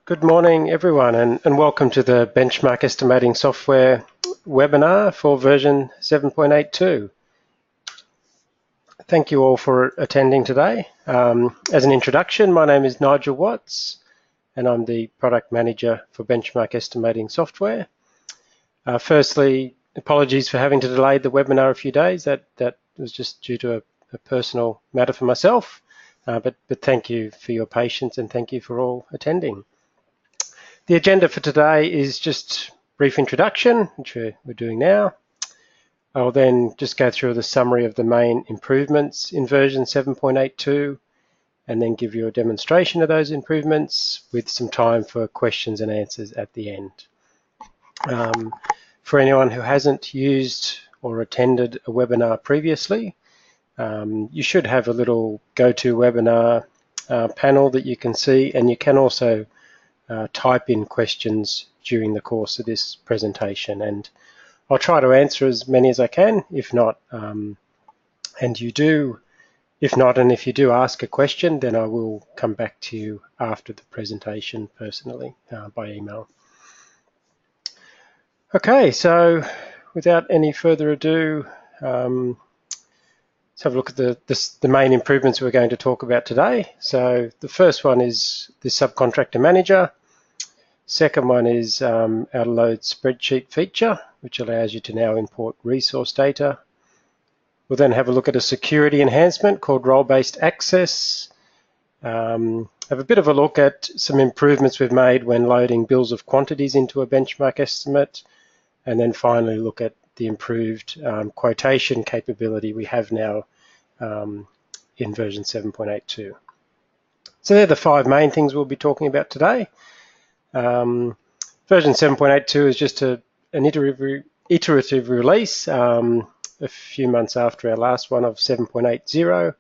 Good morning, everyone, and welcome to the Benchmark Estimating Software webinar for version 7.82. Thank you all for attending today. As an introduction, my name is Nigel Watts, and I'm the Product Manager for Benchmark Estimating Software. Firstly, apologies for having to delay the webinar a few days. That was just due to a personal matter for myself, but thank you for your patience and thank you for all attending. The agenda for today is just a brief introduction, which we're doing now. I'll then just go through the summary of the main improvements in version 7.82 and then give you a demonstration of those improvements with some time for questions and answers at the end. For anyone who hasn't used or attended a webinar previously, you should have a little GoToWebinar panel that you can see, and you can also type in questions during the course of this presentation, and I'll try to answer as many as I can. If not, and if you do ask a question, then I will come back to you after the presentation personally by email. Okay, so without any further ado, let's have a look at the main improvements we're going to talk about today. So the first one is the Subcontractor Manager. Second one is our Load Spreadsheet feature, which allows you to now import resource data. We'll then have a look at a security enhancement called Role-Based Access. Have a bit of a look at some improvements we've made when loading bills of quantities into a benchmark estimate. And then finally look at the improved quotation capability we have now in version 7.82. So they're the five main things we'll be talking about today. Version 7.82 is just an iterative release a few months after our last one of 7.80.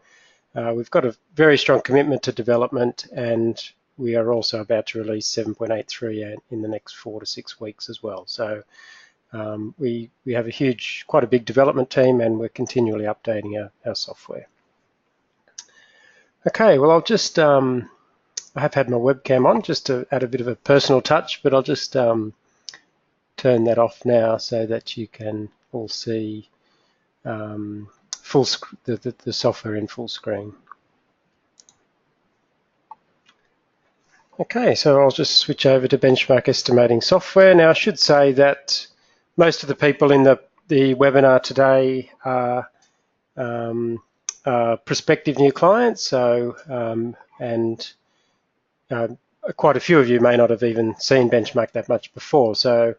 We've got a very strong commitment to development, and we are also about to release 7.83 in the next 4 to 6 weeks as well. So we have quite a big development team, and we're continually updating our software. Okay, well, I'll just I have had my webcam on just to add a bit of a personal touch, but I'll just turn that off now so that you can all see the software in full screen. Okay, so I'll just switch over to Benchmark Estimating Software. Now, I should say that most of the people in the webinar today are prospective new clients, so quite a few of you may not have even seen Benchmark that much before. So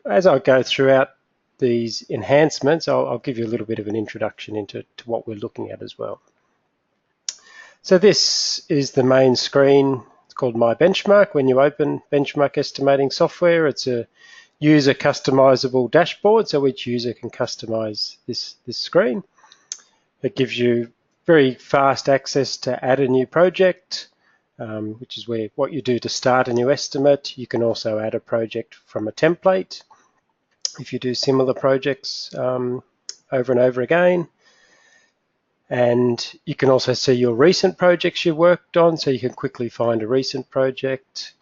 as I go throughout these enhancements, I'll give you a little bit of an introduction into what we're looking at as well. So this is the main screen. It's called My Benchmark. When you open Benchmark Estimating Software, it's a user customizable dashboard, so each user can customize this screen. It gives you very fast access to add a new project, which is what you do to start a new estimate. You can also add a project from a template if you do similar projects over and over again. And you can also see your recent projects you worked on, so you can quickly find a recent project.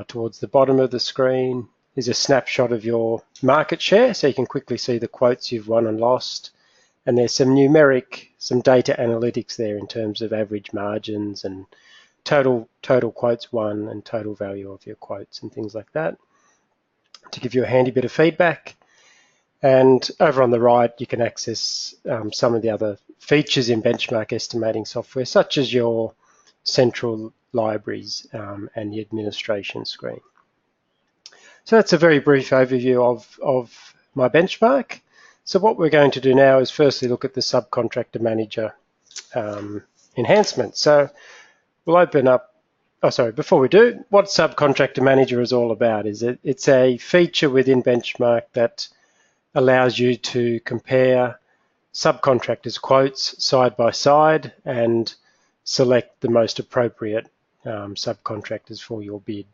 Towards the bottom of the screen is a snapshot of your market share, so you can quickly see the quotes you've won and lost. And there's some data analytics there in terms of average margins and total quotes won and total value of your quotes and things like that, to give you a handy bit of feedback. And over on the right, you can access some of the other features in benchmark estimating software, such as your central libraries and the administration screen. So that's a very brief overview of my benchmark. So what we're going to do now is firstly look at the Subcontractor Manager enhancement. So we'll open up, before we do, what Subcontractor Manager is all about is it's a feature within Benchmark that allows you to compare subcontractors' quotes side by side and select the most appropriate subcontractors for your bid.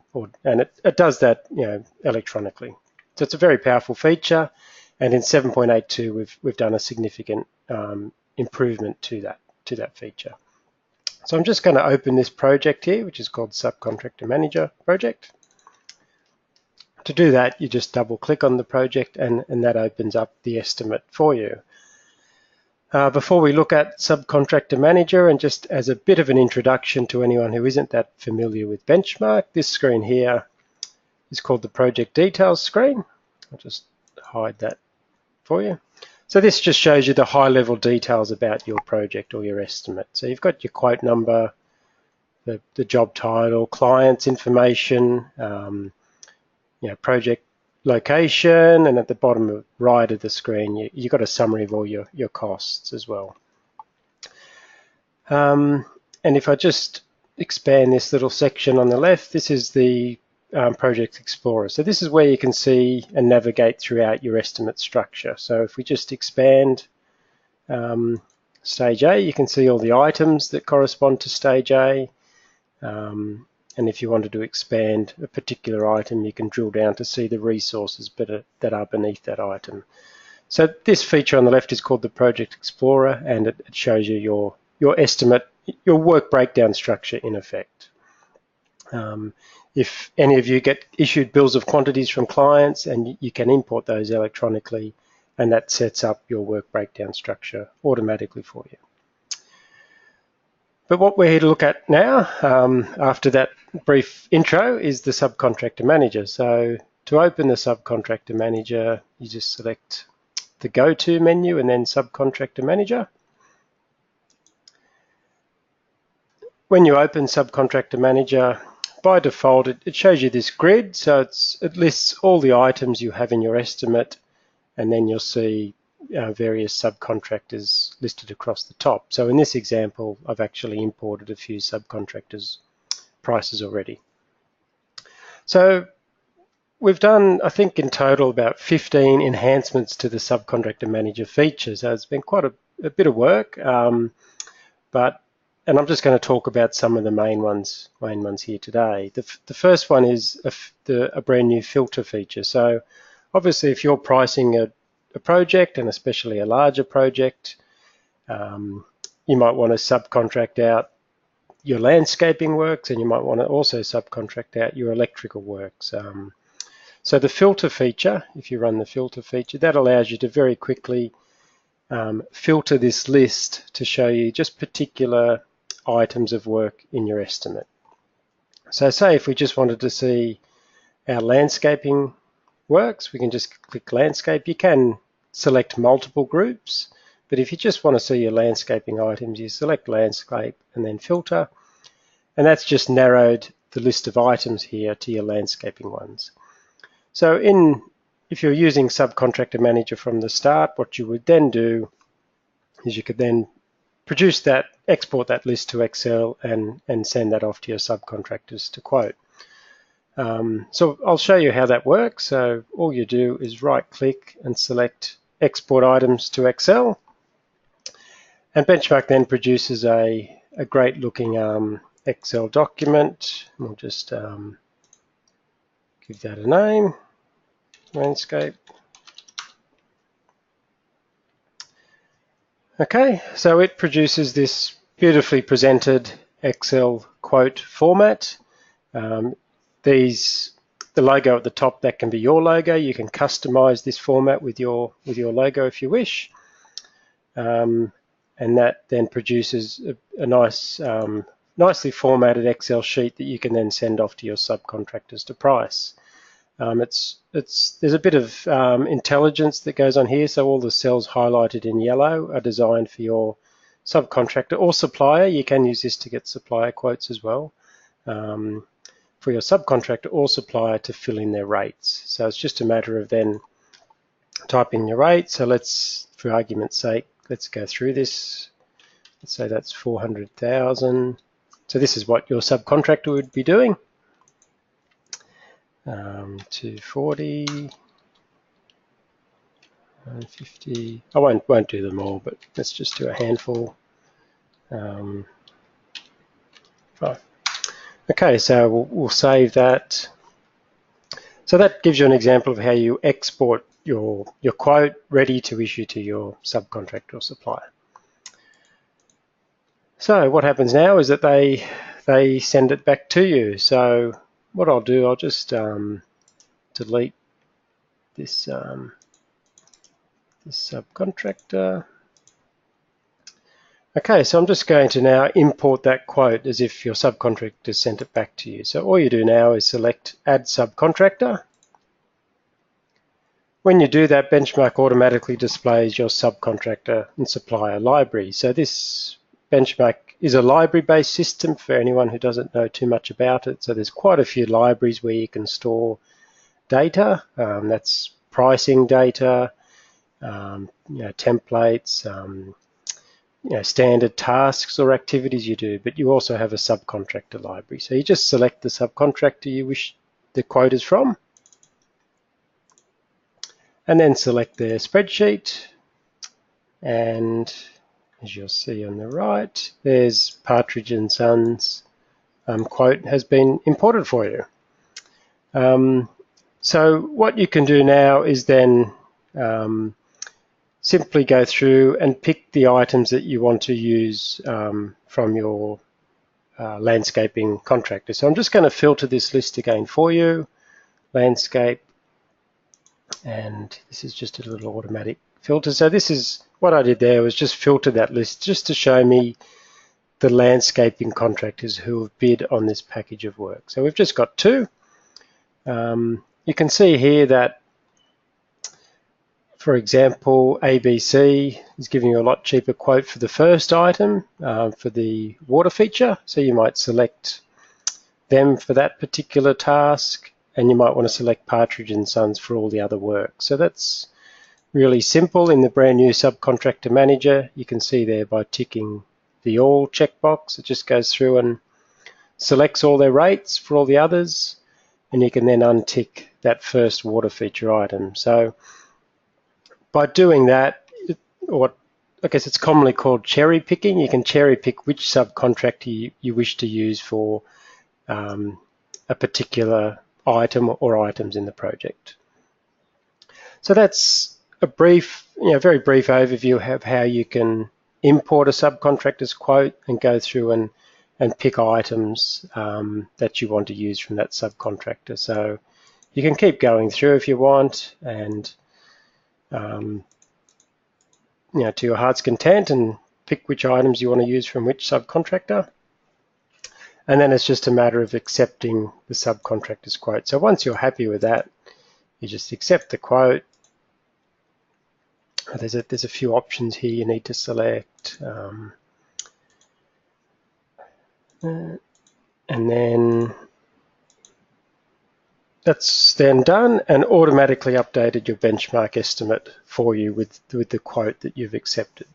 And it does that electronically. So it's a very powerful feature, and in 7.82 we've done a significant improvement to that feature. So I'm just going to open this project here, which is called Subcontractor Manager project. To do that, you just double click on the project and that opens up the estimate for you. Before we look at Subcontractor Manager, and just as a bit of an introduction to anyone who isn't that familiar with Benchmark, this screen here is called the Project Details screen. I'll just hide that for you. So this just shows you the high-level details about your project or your estimate. So you've got your quote number, the job title, client's information, project location, and at the bottom right of the screen, you've got a summary of all your costs as well. And if I just expand this little section on the left, this is the Project Explorer. So this is where you can see and navigate throughout your estimate structure. So if we just expand Stage A, you can see all the items that correspond to Stage A. And if you wanted to expand a particular item, you can drill down to see the resources that are beneath that item. So this feature on the left is called the Project Explorer, and it shows you your estimate, your work breakdown structure in effect. If any of you get issued bills of quantities from clients, and you can import those electronically, and that sets up your work breakdown structure automatically for you. But what we're here to look at now, after that brief intro, is the Subcontractor Manager. So to open the Subcontractor Manager, you just select the Go-To menu and then Subcontractor Manager. When you open Subcontractor Manager, by default, it shows you this grid. So it lists all the items you have in your estimate, and then you'll see various subcontractors listed across the top. So in this example, I've actually imported a few subcontractors' prices already. So we've done, I think, in total about 15 enhancements to the Subcontractor Manager feature. So it's been quite a bit of work, and I'm just going to talk about some of the main ones here today. The first one is a brand new filter feature. So obviously, if you're pricing a project, and especially a larger project, you might want to subcontract out your landscaping works, and you might want to also subcontract out your electrical works. So the filter feature, if you run the filter feature, that allows you to very quickly filter this list to show you just particular items of work in your estimate. So say if we just wanted to see our landscaping works, we can just click landscape. You can select multiple groups, but if you just want to see your landscaping items, you select landscape and then filter, and that's just narrowed the list of items here to your landscaping ones. So if you're using Subcontractor Manager from the start, what you would then do is you could then export that list to Excel and send that off to your subcontractors to quote. So I'll show you how that works. So all you do is right click and select Export Items to Excel, and Benchmark then produces a great looking Excel document. We'll just give that a name, landscape. Okay, so it produces this beautifully presented Excel quote format. The logo at the top, that can be your logo. You can customize this format with your logo if you wish, and that then produces a nice, nicely formatted Excel sheet that you can then send off to your subcontractors to price. There's a bit of intelligence that goes on here. So all the cells highlighted in yellow are designed for your subcontractor or supplier. You can use this to get supplier quotes as well. For your subcontractor or supplier to fill in their rates. So it's just a matter of then typing your rate. So let's, for argument's sake, let's go through this. Let's say that's 400,000. So this is what your subcontractor would be doing. 240, 150. I won't do them all, but let's just do a handful. 5. Okay, so we'll save that. So that gives you an example of how you export your quote ready to issue to your subcontractor or supplier. So what happens now is that they send it back to you. So what I'll do, I'll just delete this this subcontractor. Okay, so I'm just going to now import that quote as if your subcontractor sent it back to you. So all you do now is select Add Subcontractor. When you do that, Benchmark automatically displays your subcontractor and supplier library. So this Benchmark is a library-based system for anyone who doesn't know too much about it. So there's quite a few libraries where you can store data. That's pricing data, templates, standard tasks or activities you do, but you also have a subcontractor library. So you just select the subcontractor you wish the quote is from, and then select their spreadsheet, and as you'll see on the right, there's Partridge and Sons quote has been imported for you. So what you can do now is then simply go through and pick the items that you want to use from your landscaping contractor. So I'm just going to filter this list again for you, landscape, and this is just a little automatic filter. So this is what I did there, was just filter that list just to show me the landscaping contractors who have bid on this package of work. So we've just got two. You can see here that, for example, ABC is giving you a lot cheaper quote for the first item for the water feature. So you might select them for that particular task, and you might want to select Partridge and Sons for all the other work. So that's really simple in the brand new Subcontractor Manager. You can see there by ticking the All checkbox, it just goes through and selects all their rates for all the others, and you can then untick that first water feature item. So by doing that, I guess it's commonly called cherry picking. You can cherry pick which subcontractor you wish to use for a particular item or items in the project. So that's a brief, very brief overview of how you can import a subcontractor's quote and go through and pick items that you want to use from that subcontractor. So you can keep going through if you want, and to your heart's content, and pick which items you want to use from which subcontractor. And then it's just a matter of accepting the subcontractor's quote. So once you're happy with that, you just accept the quote. There's a few options here you need to select. And then that's then done and automatically updated your benchmark estimate for you with the quote that you've accepted.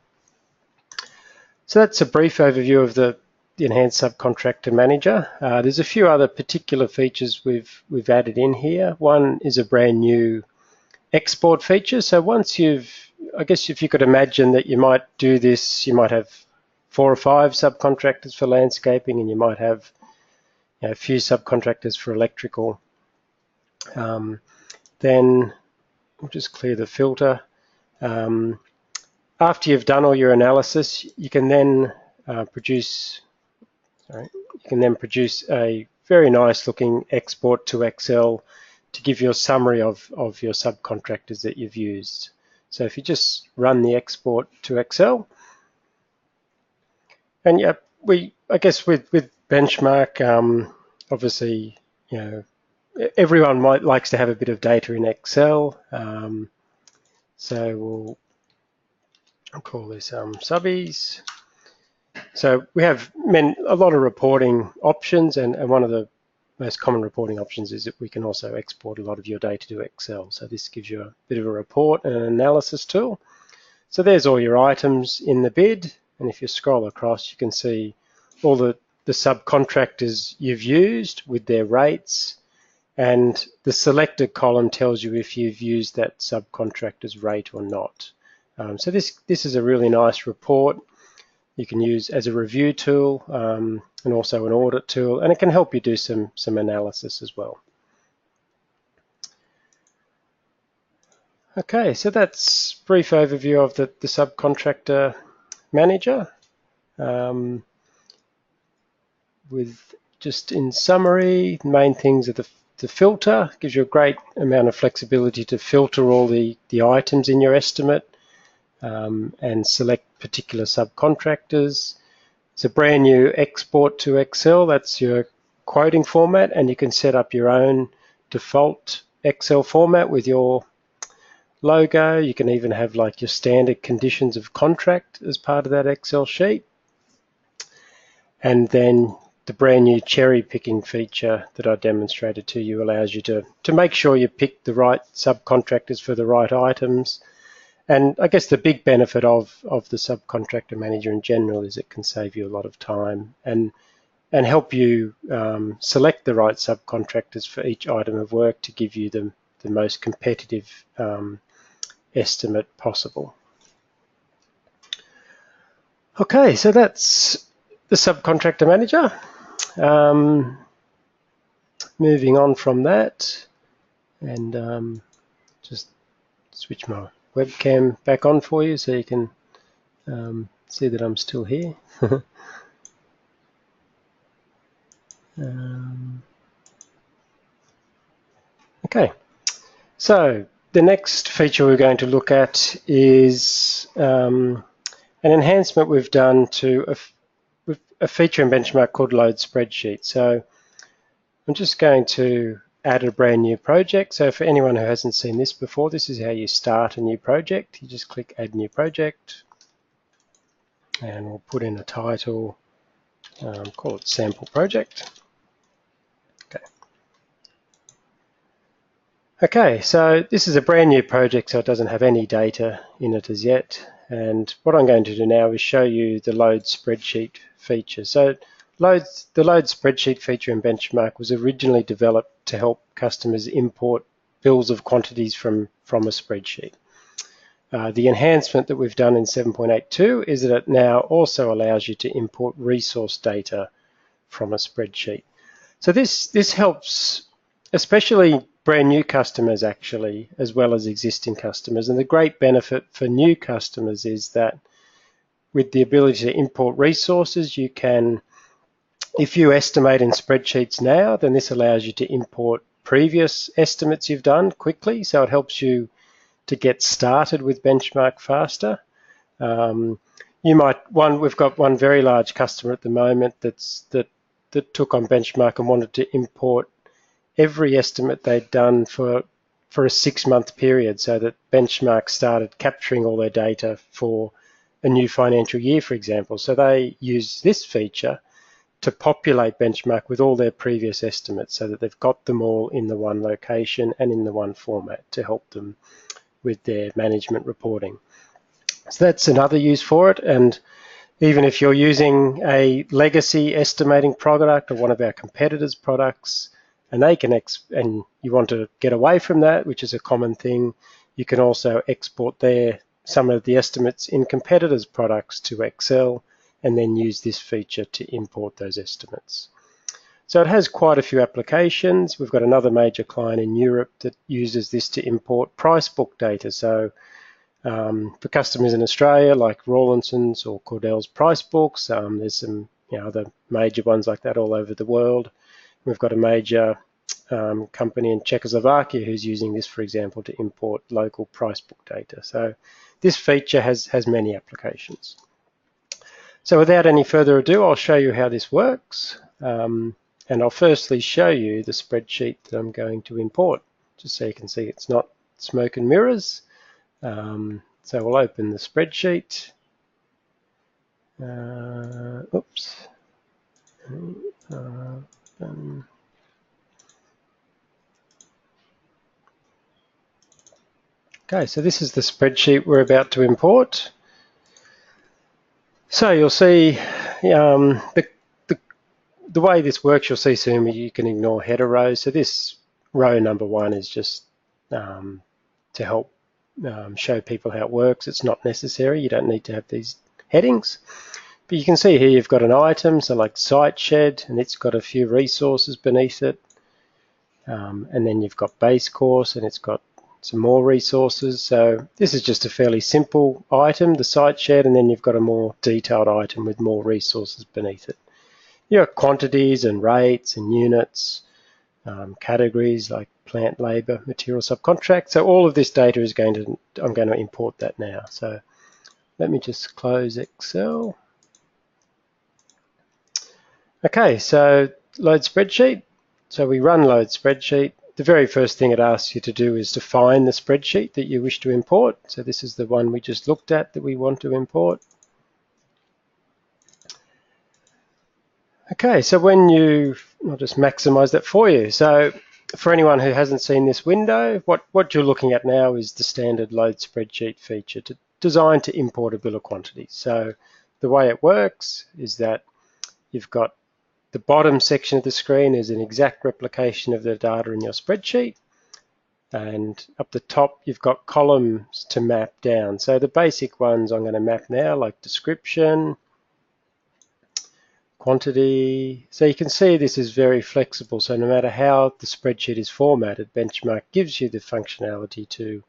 So that's a brief overview of the Enhanced Subcontractor Manager. There's a few other particular features we've added in here. One is a brand new export feature. So once I guess if you could imagine that you might do this, you might have 4 or 5 subcontractors for landscaping, and you might have a few subcontractors for electrical. Then we'll just clear the filter. After you've done all your analysis, you can then produce a very nice looking export to Excel to give you a summary of your subcontractors that you've used. So if you just run the export to Excel, and I guess with Benchmark, obviously, everyone likes to have a bit of data in Excel. So I'll call this subbies. So we have a lot of reporting options, and one of the most common reporting options is that we can also export a lot of your data to Excel. So this gives you a bit of a report and an analysis tool. So there's all your items in the bid, and if you scroll across, you can see all the subcontractors you've used with their rates, and the selected column tells you if you've used that subcontractor's rate or not. So this is a really nice report you can use as a review tool, and also an audit tool, and it can help you do some analysis as well. Okay, so that's a brief overview of the Subcontractor Manager. with just in summary, the main things are the filter gives you a great amount of flexibility to filter all the items in your estimate and select particular subcontractors. It's a brand new export to Excel. That's your quoting format, and you can set up your own default Excel format with your logo. You can even have like your standard conditions of contract as part of that Excel sheet. And then the brand new cherry picking feature that I demonstrated to you allows you to make sure you pick the right subcontractors for the right items. And I guess the big benefit of the Subcontractor Manager in general is it can save you a lot of time and help you select the right subcontractors for each item of work to give you the most competitive estimate possible. Okay, so that's the Subcontractor Manager. Moving on from that, and just switch my webcam back on for you so you can see that I'm still here. Okay, so the next feature we're going to look at is an enhancement we've done to a feature in Benchmark called Load Spreadsheet. So I'm just going to add a brand new project. So for anyone who hasn't seen this before, this is how you start a new project. You just click Add New Project, and we'll put in a title, call it Sample Project. Okay, so this is a brand new project, so it doesn't have any data in it as yet. And what I'm going to do now is show you the Load Spreadsheet feature. So the Load Spreadsheet feature in Benchmark was originally developed to help customers import bills of quantities from a spreadsheet. The enhancement that we've done in 7.82 is that it now also allows you to import resource data from a spreadsheet. So this helps especially brand new customers actually, as well as existing customers. And the great benefit for new customers is that with the ability to import resources, you can, if you estimate in spreadsheets now, then this allows you to import previous estimates you've done quickly. So it helps you to get started with Benchmark faster. We've got one very large customer at the moment that took on Benchmark and wanted to import every estimate they'd done for a 6-month period, so that Benchmark started capturing all their data for a new financial year, for example. So they use this feature to populate Benchmark with all their previous estimates so that they've got them all in the one location and in the one format to help them with their management reporting. So that's another use for it. And even if you're using a legacy estimating product or one of our competitors' products, and and you want to get away from that, which is a common thing, you can also export some of the estimates in competitors' products to Excel and then use this feature to import those estimates. So it has quite a few applications. We've got another major client in Europe that uses this to import price book data. So for customers in Australia like Rawlinson's or Cordell's price books, there's some other major ones like that all over the world. We've got a major company in Czechoslovakia who's using this, for example, to import local price book data. So this feature has many applications. So without any further ado, I'll show you how this works. And I'll firstly show you the spreadsheet that I'm going to import, just so you can see it's not smoke and mirrors. So we'll open the spreadsheet. Oops. Okay, so this is the spreadsheet we're about to import. So you'll see the way this works, you'll see soon you can ignore header rows. So this row number 1 is just to help show people how it works. It's not necessary. You don't need to have these headings. But you can see here you've got an item, so like site shed, and it's got a few resources beneath it. And then you've got base course, and it's got some more resources. So this is just a fairly simple item, the site shed, and then you've got a more detailed item with more resources beneath it. your quantities and rates and units, categories like plant, labor, material, subcontract. So all of this data is I'm going to import that now. So let me just close Excel. Okay, so load spreadsheet. So we run load spreadsheet. The very first thing it asks you to do is to find the spreadsheet that you wish to import. So this is the one we just looked at that we want to import. Okay, so I'll just maximize that for you. So for anyone who hasn't seen this window, what you're looking at now is the standard load spreadsheet feature designed to import a bill of quantities. So the way it works is that you've got the bottom section of the screen is an exact replication of the data in your spreadsheet. And up the top, you've got columns to map down. So the basic ones I'm going to map now, like description, quantity. So you can see this is very flexible. So no matter how the spreadsheet is formatted, Benchmark gives you the functionality to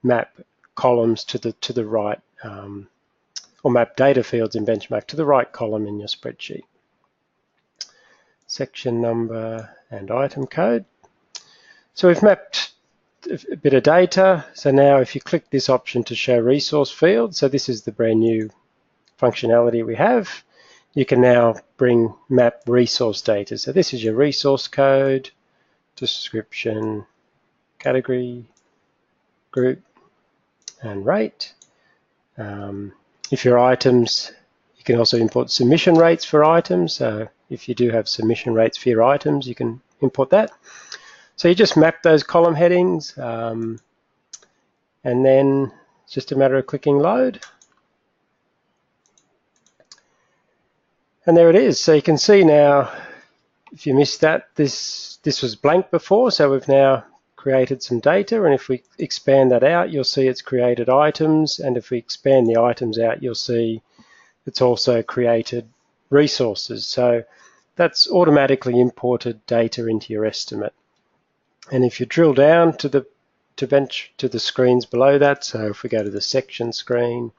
map columns to the right, or map data fields in Benchmark to the right column in your spreadsheet. Section number and item code. So we've mapped a bit of data. So now if you click this option to show resource field, so this is the brand new functionality we have, you can now map resource data. So this is your resource code, description, category, group, and rate. If your items, you can also import submission rates for items. So if you do have submission rates for your items, you can import that. So you just map those column headings, and then it's just a matter of clicking load. And there it is. So you can see now, if you missed that, this was blank before, so we've now created some data, and if we expand that out, you'll see it's created items, and if we expand the items out, you'll see it's also created resources. So that's automatically imported data into your estimate. And if you drill down to the screens below that, so if we go to the section screen,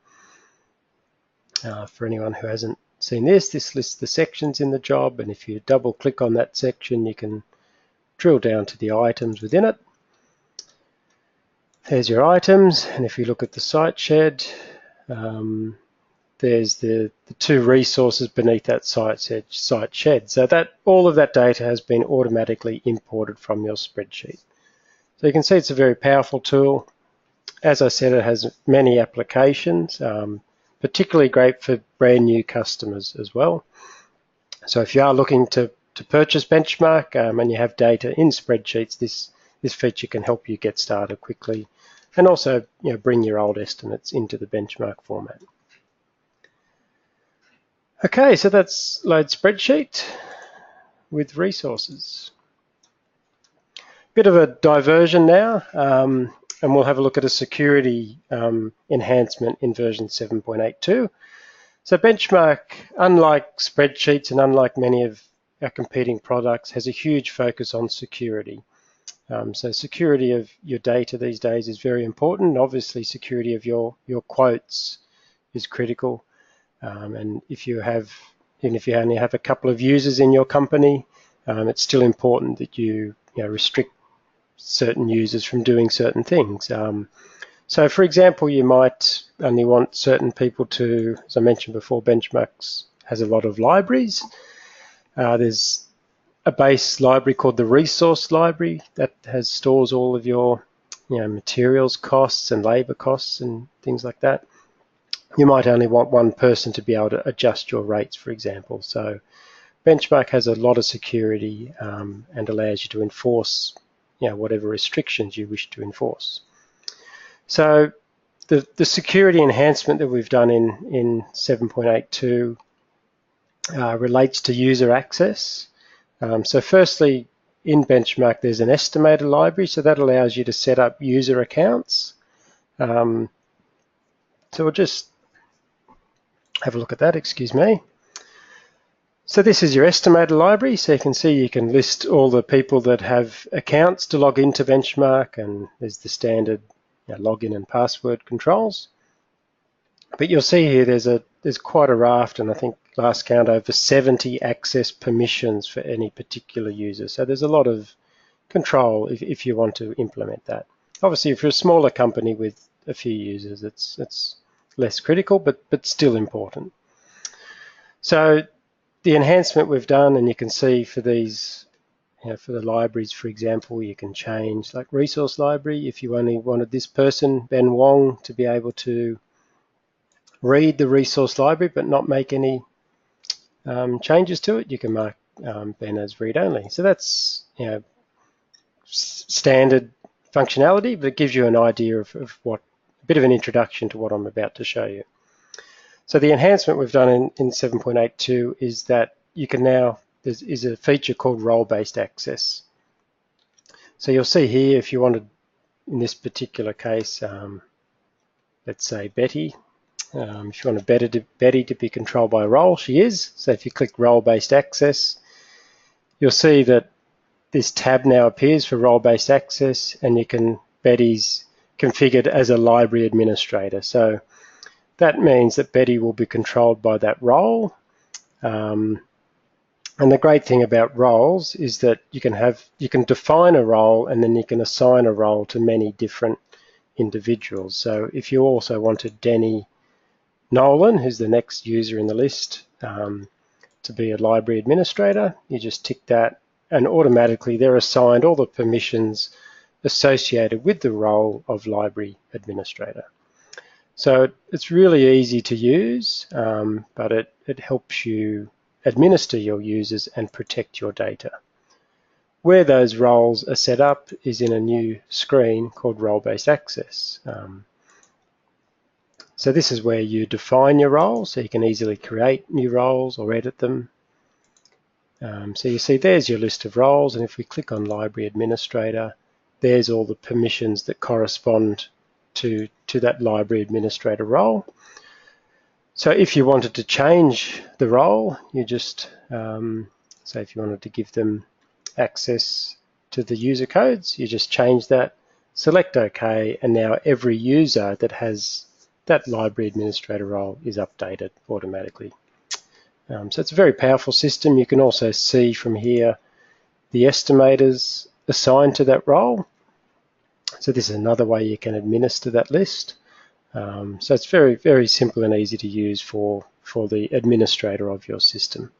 for anyone who hasn't seen this lists the sections in the job, and if you double click on that section, you can drill down to the items within it. There's your items, and if you look at the site shed, there's the two resources beneath that site shed. So that all of that data has been automatically imported from your spreadsheet. So you can see it's a very powerful tool. As I said, it has many applications, particularly great for brand new customers as well. So if you are looking to purchase Benchmark and you have data in spreadsheets, this feature can help you get started quickly, and also bring your old estimates into the Benchmark format. Okay, so that's load spreadsheet with resources. Bit of a diversion now, and we'll have a look at a security enhancement in version 7.82. So Benchmark, unlike spreadsheets and unlike many of our competing products, has a huge focus on security. So security of your data these days is very important. Obviously, security of your quotes is critical. And even if you only have a couple of users in your company, it's still important that you restrict certain users from doing certain things. So for example, you might only want certain people to, as I mentioned before, Benchmark has a lot of libraries. There's a base library called the resource library that stores all of your materials costs and labor costs and things like that. You might only want one person to be able to adjust your rates, for example. So Benchmark has a lot of security and allows you to enforce whatever restrictions you wish to enforce. So the security enhancement that we've done in 7.82 relates to user access. So firstly, in Benchmark, there's an estimator library, so that allows you to set up user accounts. So we'll just have a look at that, excuse me. So this is your estimator library, so you can see you can list all the people that have accounts to log into Benchmark, and there's the standard login and password controls. But you'll see here there's quite a raft, and I think last count, over 70 access permissions for any particular user. So there's a lot of control if you want to implement that. Obviously, if you're a smaller company with a few users, it's less critical, but still important. So the enhancement we've done, and you can see for these, for the libraries, for example, you can change like resource library. If you only wanted this person, Ben Wong, to be able to read the resource library but not make any changes to it, you can mark Ben as read only. So that's standard functionality, but it gives you an idea of what, a bit of an introduction to what I'm about to show you. So the enhancement we've done in 7.82 is that you can now, there's a feature called role-based access. So you'll see here, if you wanted, in this particular case, let's say Betty, if you want Betty to be controlled by a role, she is. So if you click role-based access, you'll see that this tab now appears for role-based access, and Betty's configured as a library administrator. So that means that Betty will be controlled by that role. And the great thing about roles is that you can define a role, and then you can assign a role to many different individuals. So if you also wanted Denny Nolan, who's the next user in the list, to be a library administrator, you just tick that, and automatically they're assigned all the permissions associated with the role of library administrator. So it's really easy to use, but it helps you administer your users and protect your data. Where those roles are set up is in a new screen called role-based access. So this is where you define your roles, so you can easily create new roles or edit them. So you see there's your list of roles, and if we click on library administrator, there's all the permissions that correspond to that library administrator role. So if you wanted to change the role, you just, say if you wanted to give them access to the user codes, you just change that, select OK, and now every user that has that library administrator role is updated automatically. So it's a very powerful system. You can also see from here the estimators assigned to that role. So this is another way you can administer that list. So it's very, very simple and easy to use for the administrator of your system.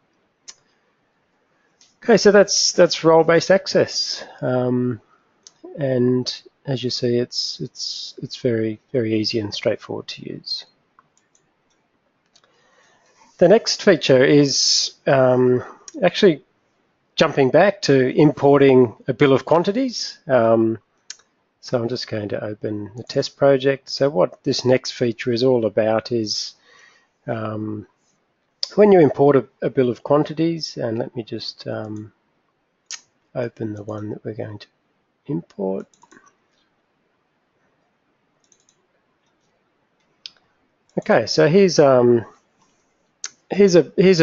Okay, so that's role-based access, and as you see, it's very, very easy and straightforward to use. The next feature is actually jumping back to importing a bill of quantities. So I'm just going to open the test project. So what this next feature is all about is when you import a bill of quantities, and let me just open the one that we're going to import. Okay, so here's a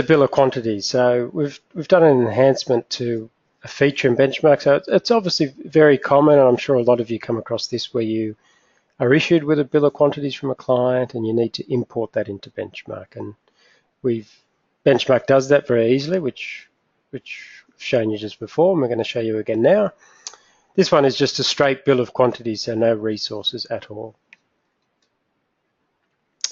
bill of quantities. So we've done an enhancement to a feature in Benchmark. So it's obviously very common, and I'm sure a lot of you come across this, where you are issued with a bill of quantities from a client and you need to import that into Benchmark. And Benchmark does that very easily, which I've shown you just before, and we're going to show you again now. This one is just a straight bill of quantities, so no resources at all.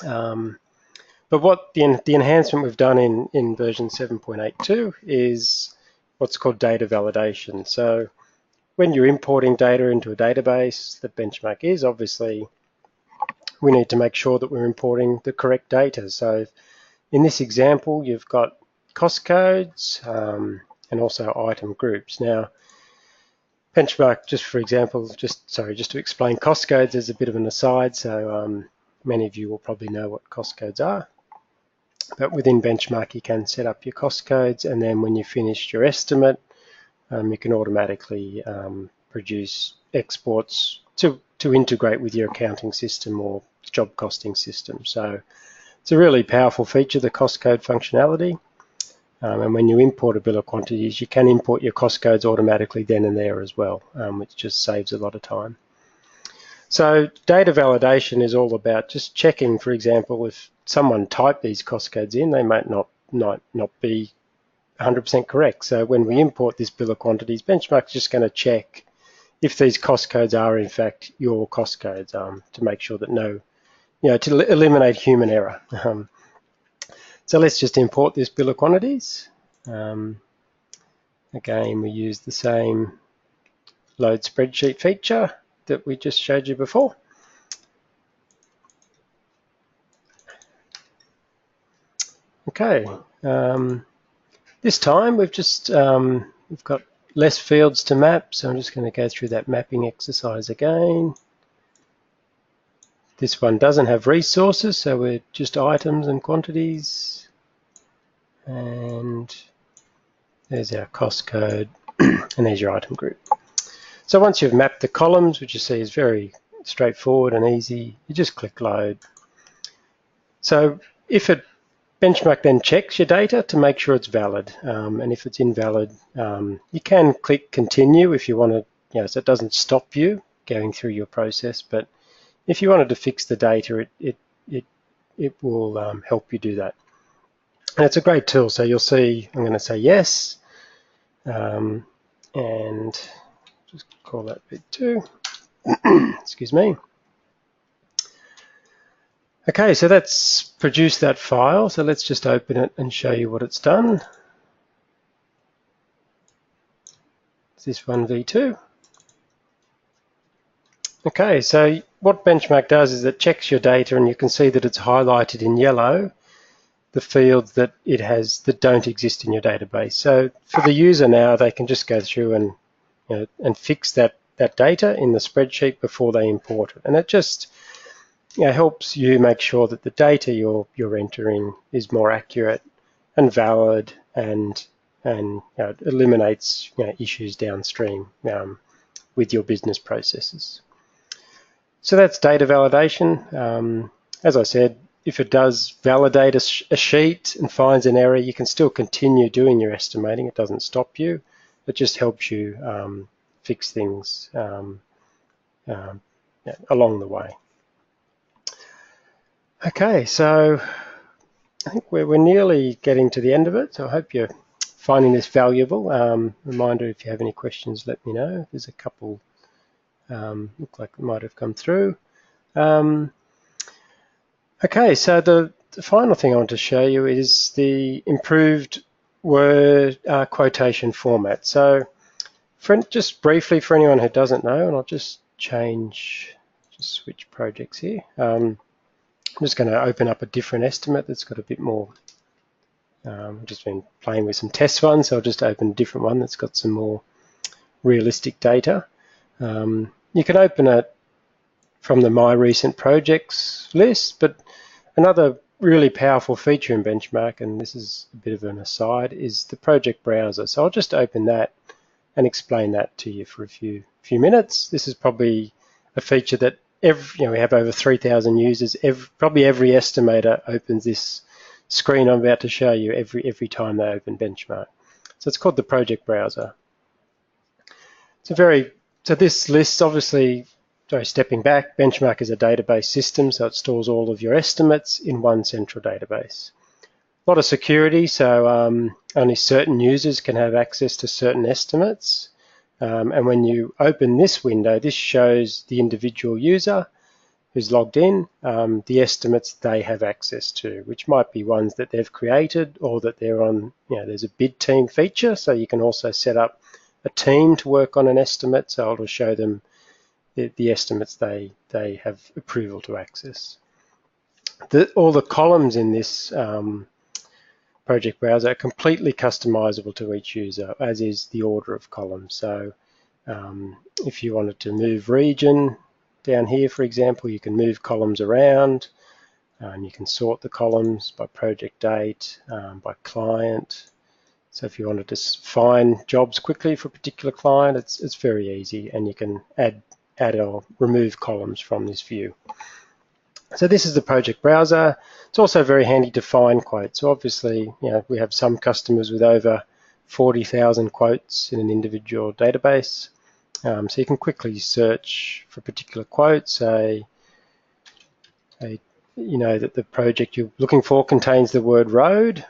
But what the enhancement we've done in version 7.82 is what's called data validation. So when you're importing data into a database that Benchmark is, obviously we need to make sure that we're importing the correct data. So in this example, you've got cost codes and also item groups. Now, Benchmark, just for example, just to explain cost codes as a bit of an aside, so many of you will probably know what cost codes are. But within Benchmark, you can set up your cost codes, and then when you finish your estimate, you can automatically produce exports to integrate with your accounting system or job costing system. So it's a really powerful feature, the cost code functionality. And when you import a bill of quantities, you can import your cost codes automatically then and there as well, which just saves a lot of time. So data validation is all about just checking, for example, if someone typed these cost codes in, they might not not be 100% correct. So when we import this bill of quantities, Benchmark's just going to check if these cost codes are in fact your cost codes, to make sure that to eliminate human error. So let's just import this bill of quantities. Again, we use the same load spreadsheet feature that we just showed you before. Okay, this time we've got less fields to map, so I'm just going to go through that mapping exercise again. This one doesn't have resources, so we're just items and quantities. And there's our cost code, and there's your item group. So once you've mapped the columns, which you see is very straightforward and easy, you just click load. So if Benchmark then checks your data to make sure it's valid, and if it's invalid, you can click continue if you want to, so it doesn't stop you going through your process. But if you wanted to fix the data, it will help you do that. And it's a great tool. So you'll see, I'm going to say yes, and just call that bit 2. Excuse me. Okay, so that's produced that file. So let's just open it and show you what it's done. Is this one V2? Okay, so what Benchmark does is it checks your data, and you can see that it's highlighted in yellow the fields that it has that don't exist in your database. So for the user now, they can just go through and fix that data in the spreadsheet before they import it, and it just helps you make sure that the data you're entering is more accurate and valid, and eliminates issues downstream with your business processes. So that's data validation. As I said, if it does validate a sheet and finds an error, you can still continue doing your estimating. It doesn't stop you. It just helps you fix things along the way. Okay, so I think we're nearly getting to the end of it. So I hope you're finding this valuable. Reminder, if you have any questions, let me know. There's a couple look like they might have come through. Okay, so the final thing I want to show you is the improved Word quotation format. So just briefly for anyone who doesn't know, and I'll just switch projects here. I'm just going to open up a different estimate that's got a bit more, I've just been playing with some test ones, so I'll just open a different one that's got some more realistic data. You can open it from the My Recent Projects list, but another really powerful feature in Benchmark, and this is a bit of an aside, is the project browser. So I'll just open that and explain that to you for a few minutes. This is probably a feature that we have over 3,000 users. Probably every estimator opens this screen I'm about to show you every time they open Benchmark. So it's called the project browser. So this list, obviously, stepping back, Benchmark is a database system, so it stores all of your estimates in one central database. A lot of security, so only certain users can have access to certain estimates. And when you open this window, this shows the individual user who's logged in, the estimates they have access to, which might be ones that they've created or that they're on, there's a bid team feature, so you can also set up a team to work on an estimate, so it'll show them the estimates they have approval to access. All the columns in this project browser are completely customizable to each user, as is the order of columns. So if you wanted to move region down here, for example, you can move columns around. You can sort the columns by project date, by client. So if you wanted to find jobs quickly for a particular client, it's very easy, and you can add or remove columns from this view. So this is the project browser. It's also very handy to find quotes. So obviously, we have some customers with over 40,000 quotes in an individual database. So you can quickly search for a particular quote, say, that the project you're looking for contains the word road.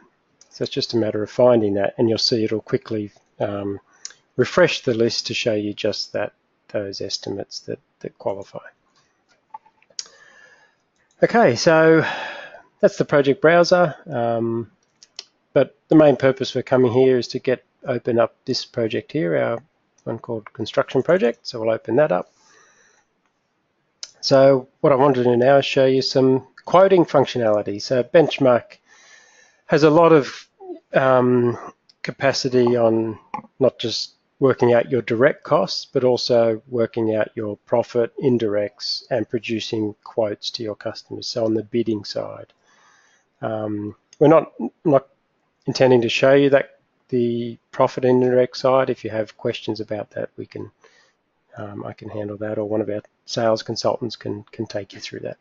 So it's just a matter of finding that, and you'll see it'll quickly refresh the list to show you just those estimates that qualify. Okay, so that's the project browser, but the main purpose for coming here is to open up this project here, our one called construction project. So we'll open that up. So what I want to do now is show you some quoting functionality. So Benchmark has a lot of capacity on not just working out your direct costs, but also working out your profit, indirects, and producing quotes to your customers. So on the bidding side, we're not intending to show you the profit and indirect side. If you have questions about that, we can I can handle that, or one of our sales consultants can take you through that.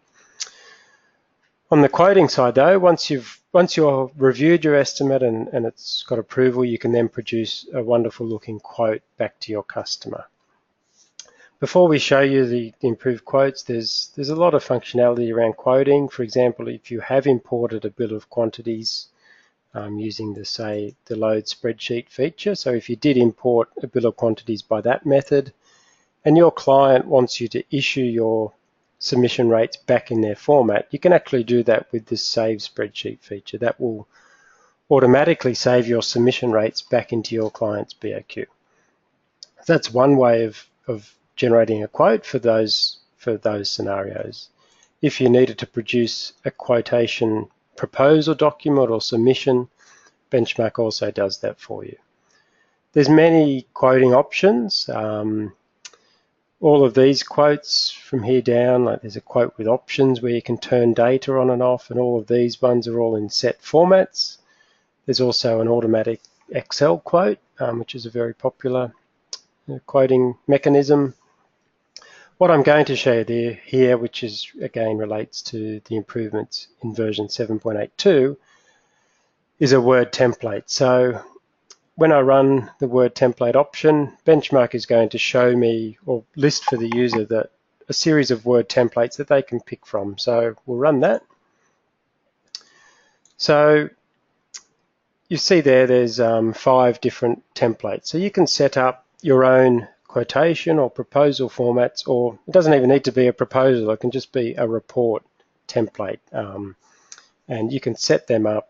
On the quoting side though, once you've reviewed your estimate and it's got approval, you can then produce a wonderful looking quote back to your customer. Before we show you the improved quotes, there's a lot of functionality around quoting. For example, if you have imported a bill of quantities using the load spreadsheet feature, so if you did import a bill of quantities by that method, and your client wants you to issue your submission rates back in their format, you can actually do that with this save spreadsheet feature. That will automatically save your submission rates back into your client's BOQ. That's one way of generating a quote for those scenarios. If you needed to produce a quotation proposal document or submission, Benchmark also does that for you. There's many quoting options. All of these quotes from here down, like there's a quote with options where you can turn data on and off, and all of these ones are all in set formats. There's also an automatic Excel quote, which is a very popular quoting mechanism. What I'm going to show you here, which is again relates to the improvements in version 7.82, is a Word template. So when I run the Word template option, Benchmark is going to show me or list for the user a series of Word templates that they can pick from. So we'll run that. So you see there's 5 different templates. So you can set up your own quotation or proposal formats, or it doesn't even need to be a proposal, it can just be a report template. And you can set them up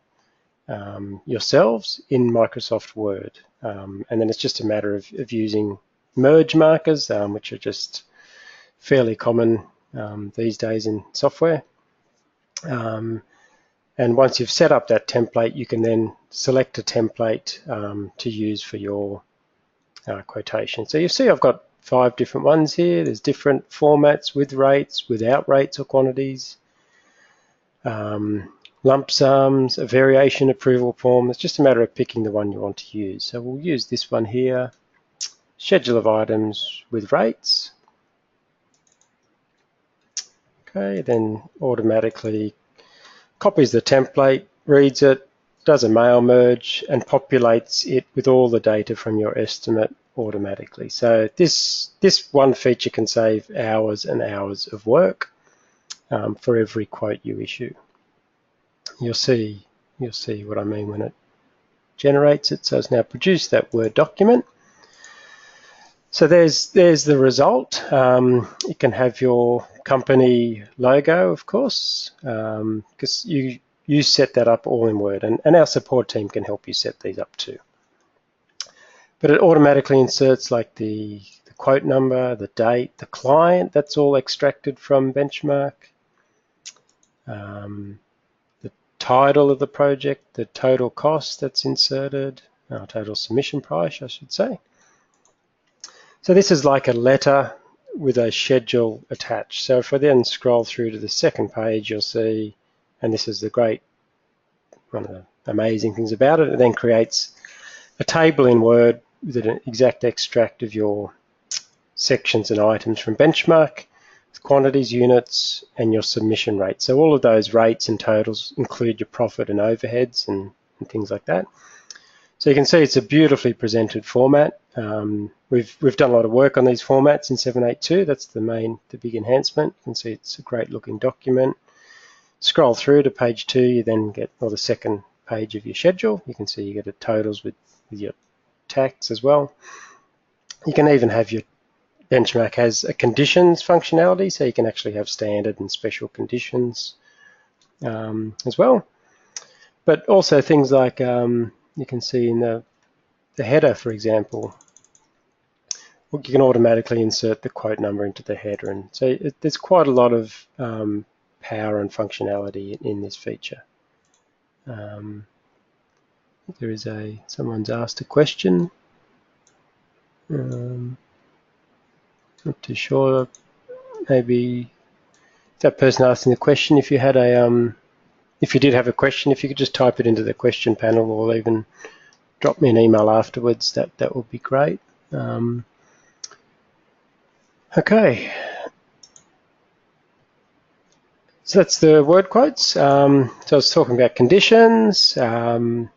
yourselves in Microsoft Word, and then it's just a matter of using merge markers, which are just fairly common these days in software. And once you've set up that template, you can then select a template to use for your quotation. So you see I've got 5 different ones here. There's different formats with rates, without rates or quantities. Lump sums, a variation approval form. It's just a matter of picking the one you want to use. So we'll use this one here, schedule of items with rates. Okay, then automatically copies the template, reads it, does a mail merge, and populates it with all the data from your estimate automatically. So this one feature can save hours and hours of work for every quote you issue. You'll see what I mean when it generates it. So it's now produced that Word document. So there's the result. You can have your company logo, of course, because you set that up all in Word, and our support team can help you set these up too. But it automatically inserts like the quote number, the date, the client, that's all extracted from Benchmark. Title of the project, the total cost that's inserted, total submission price, I should say. So this is like a letter with a schedule attached. So if I then scroll through to the second page, you'll see, and this is one of the amazing things about it, it then creates a table in Word with an exact extract of your sections and items from Benchmark, quantities, units, and your submission rate. So all of those rates and totals include your profit and overheads and things like that. So you can see it's a beautifully presented format. We've done a lot of work on these formats in 7.82. That's the big enhancement. You can see it's a great looking document. Scroll through to page 2, you then get, or the second page of your schedule. You can see you get the totals with your tax as well. You can even have your benchmark has a conditions functionality, so you can actually have standard and special conditions as well. But also things like you can see in the header, for example, you can automatically insert the quote number into the header, and so there's quite a lot of power and functionality in this feature. There is someone's asked a question. Not too sure. Maybe that person asking the question, if you had if you did have a question, if you could just type it into the question panel, or even drop me an email afterwards, that would be great. Okay. So that's the word quotes. So I was talking about conditions, and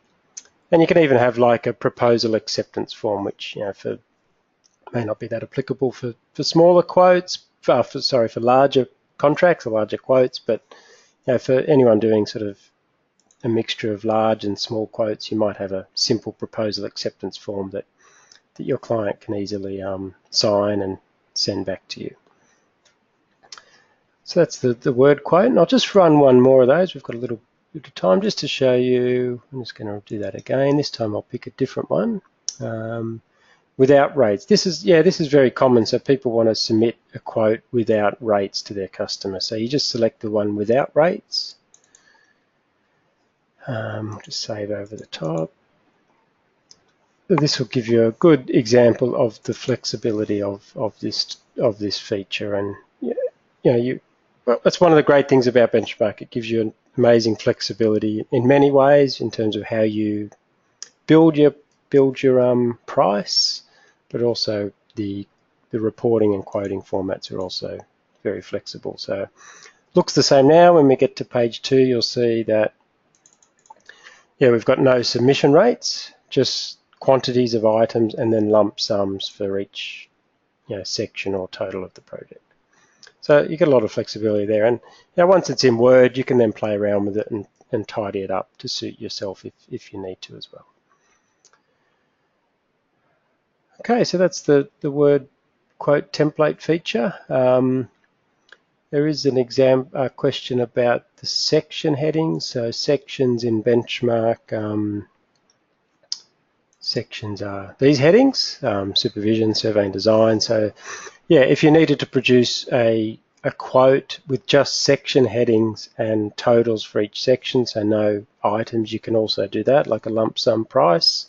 you can even have like a proposal acceptance form, which may not be that applicable for smaller quotes, for larger contracts or larger quotes, but for anyone doing sort of a mixture of large and small quotes, you might have a simple proposal acceptance form that your client can easily sign and send back to you. So that's the word quote, and I'll just run one more of those. We've got a little bit of time just to show you. I'm just going to do that again. This time I'll pick a different one. Without rates. This is very common, so people want to submit a quote without rates to their customer. So you just select the one without rates. Just save over the top. This will give you a good example of the flexibility of this feature, and well, that's one of the great things about Benchmark. It gives you an amazing flexibility in many ways in terms of how you build your price, but also the reporting and quoting formats are also very flexible. So looks the same now. When we get to page 2, you'll see that we've got no submission rates, just quantities of items and then lump sums for each section or total of the project. So you get a lot of flexibility there, and once it's in Word, you can then play around with it and tidy it up to suit yourself if you need to as well. Okay, so that's the word quote template feature. There is a question about the section headings. So sections in Benchmark, sections are these headings: supervision, survey and design. So if you needed to produce a quote with just section headings and totals for each section, so no items, you can also do that, like a lump sum price.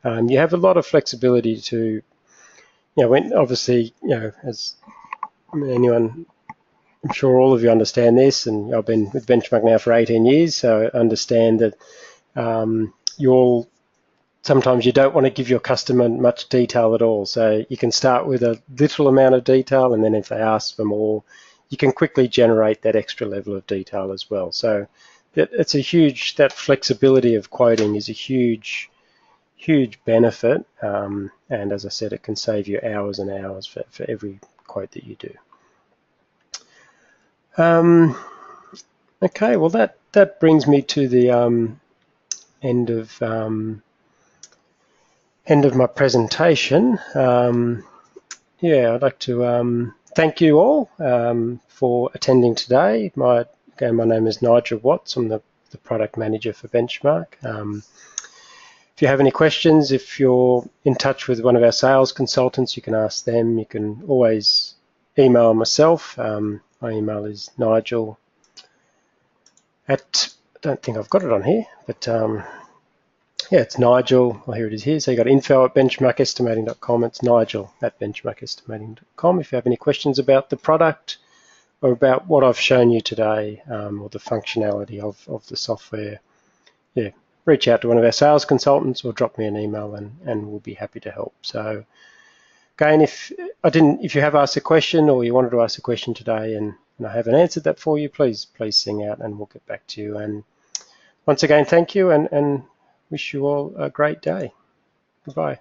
You have a lot of flexibility to, when obviously, as anyone, I'm sure all of you understand this, and I've been with Benchmark now for 18 years, so I understand that sometimes you don't want to give your customer much detail at all. So you can start with a little amount of detail, and then if they ask for more, you can quickly generate that extra level of detail as well. So that flexibility of quoting is a huge benefit, and as I said, it can save you hours and hours for every quote that you do. Okay, well that brings me to the end of my presentation. I'd like to thank you all for attending today. My name is Nigel Watts. I'm the product manager for Benchmark. If you have any questions, if you're in touch with one of our sales consultants, you can ask them. You can always email myself. My email is Nigel at, I don't think I've got it on here, but it's Nigel. Well, here it is here. So you got info@benchmarkestimating.com. It's Nigel at benchmarkestimating.com. If you have any questions about the product or about what I've shown you today, or the functionality of the software, reach out to one of our sales consultants or drop me an email, and we'll be happy to help. So again, if you have asked a question or you wanted to ask a question today and I haven't answered that for you, please sing out and we'll get back to you. And once again, thank you, and wish you all a great day. Goodbye.